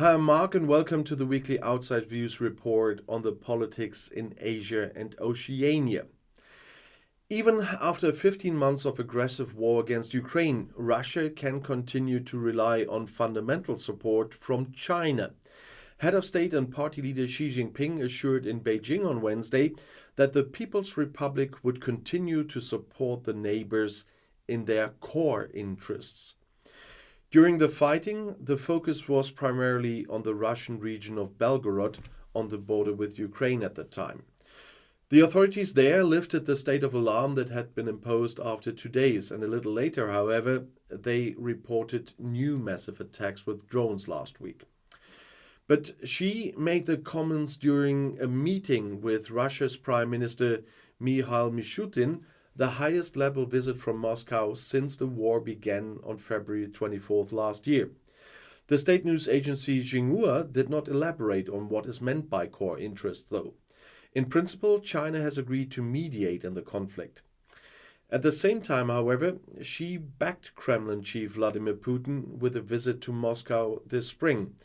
Hi, I'm Marc, and welcome to the weekly Outside Views report on the politics in Asia and Oceania. Even after 15 months of aggressive war against Ukraine, Russia can continue to rely on fundamental support from China. Head of State and Party leader Xi Jinping assured in Beijing on Wednesday that the People's Republic would continue to support the neighbors in their core interests. During the fighting, the focus was primarily on the Russian region of Belgorod on the border with Ukraine at the time. The authorities there lifted the state of alarm that had been imposed after 2 days, and a little later, however, they reported new massive attacks with drones last week. But Xi made the comments during a meeting with Russia's Prime Minister Mikhail Mishustin, the highest level visit from Moscow since the war began on February 24th last year. The state news agency Xinhua did not elaborate on what is meant by core interests, though. In principle, China has agreed to mediate in the conflict. At the same time, however, Xi backed Kremlin chief Vladimir Putin with a visit to Moscow this spring.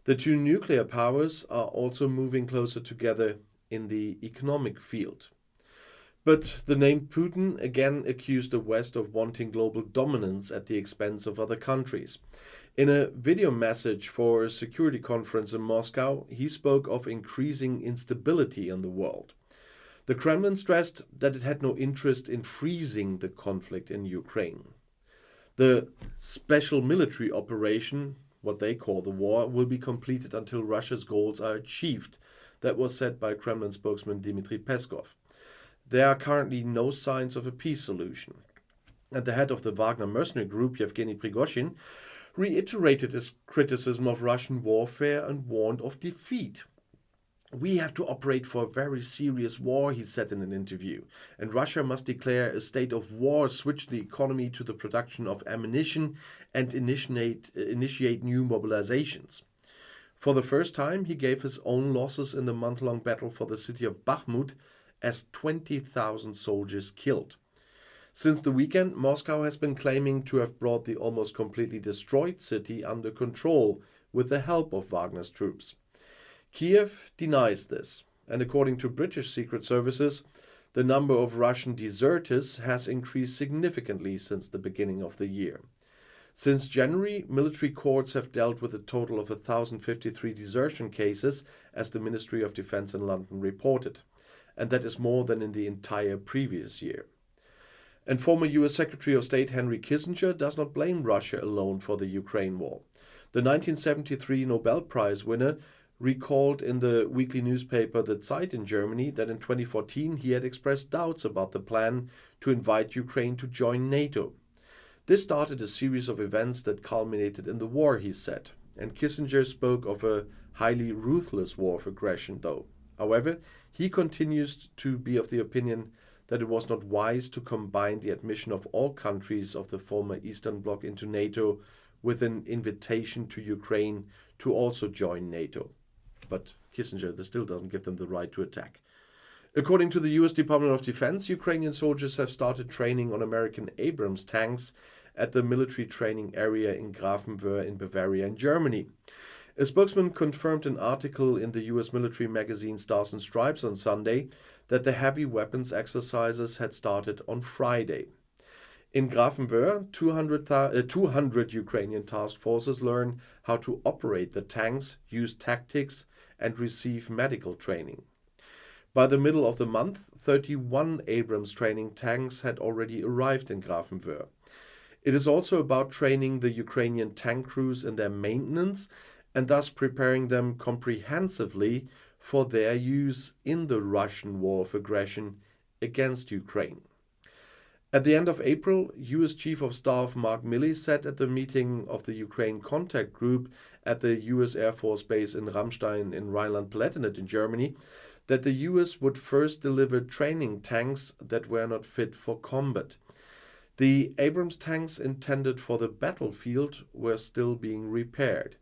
The two nuclear powers are also moving closer together in the economic field. But the name Putin again accused the West of wanting global dominance at the expense of other countries. In a video message for a security conference in Moscow, he spoke of increasing instability in the world. The Kremlin stressed that it had no interest in freezing the conflict in Ukraine. The special military operation, what they call the war, will be completed until Russia's goals are achieved. That was said by Kremlin spokesman Dmitry Peskov. There are currently no signs of a peace solution. And the head of the Wagner mercenary group, Yevgeny Prigozhin, reiterated his criticism of Russian warfare and warned of defeat. "We have to operate for a very serious war," he said in an interview, "and Russia must declare a state of war, switch the economy to the production of ammunition, and initiate new mobilizations." For the first time, he gave his own losses in the month-long battle for the city of Bakhmut as 20,000 soldiers killed. Since the weekend, Moscow has been claiming to have brought the almost completely destroyed city under control with the help of Wagner's troops. Kiev denies this, and according to British secret services, the number of Russian deserters has increased significantly since the beginning of the year. Since January, military courts have dealt with a total of 1,053 desertion cases, as the Ministry of Defense in London reported, and that is more than in the entire previous year. And former US Secretary of State Henry Kissinger does not blame Russia alone for the Ukraine war. The 1973 Nobel Prize winner recalled in the weekly newspaper The Zeit in Germany that in 2014 he had expressed doubts about the plan to invite Ukraine to join NATO. This started a series of events that culminated in the war, he said, and Kissinger spoke of a highly ruthless war of aggression, though. However, he continues to be of the opinion that it was not wise to combine the admission of all countries of the former Eastern Bloc into NATO with an invitation to Ukraine to also join NATO. But Kissinger still doesn't give them the right to attack. According to the US Department of Defense, Ukrainian soldiers have started training on American Abrams tanks at the military training area in Grafenwöhr in Bavaria in Germany. A spokesman confirmed an article in the US military magazine Stars and Stripes on Sunday that the heavy weapons exercises had started on Friday. In Grafenwöhr, 200 Ukrainian task forces learn how to operate the tanks, use tactics, and receive medical training. By the middle of the month, 31 Abrams training tanks had already arrived in Grafenwöhr. It is also about training the Ukrainian tank crews in their maintenance and thus preparing them comprehensively for their use in the Russian war of aggression against Ukraine. At the end of April, US Chief of Staff Marc said at the meeting of the Ukraine Contact Group at the US Air Force Base in Ramstein in Rhineland-Palatinate in Germany that the US would first deliver training tanks that were not fit for combat. The Abrams tanks intended for the battlefield were still being repaired.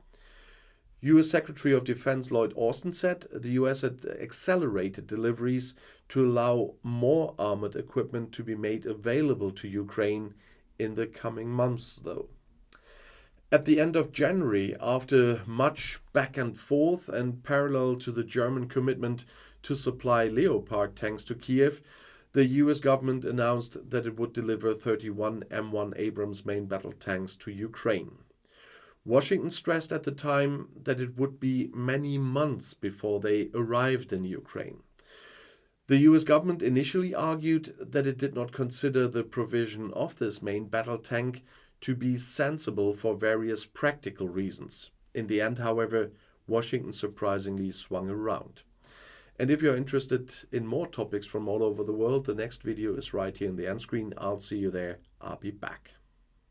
US Secretary of Defense Lloyd Austin said the US had accelerated deliveries to allow more armored equipment to be made available to Ukraine in the coming months, though. At the end of January, after much back and forth and parallel to the German commitment to supply Leopard tanks to Kiev, the US government announced that it would deliver 31 M1 Abrams main battle tanks to Ukraine. Washington stressed at the time that it would be many months before they arrived in Ukraine. The US government initially argued that it did not consider the provision of this main battle tank to be sensible for various practical reasons. In the end, however, Washington surprisingly swung around. And if you're interested in more topics from all over the world, the next video is right here in the end screen. I'll see you there. I'll be back.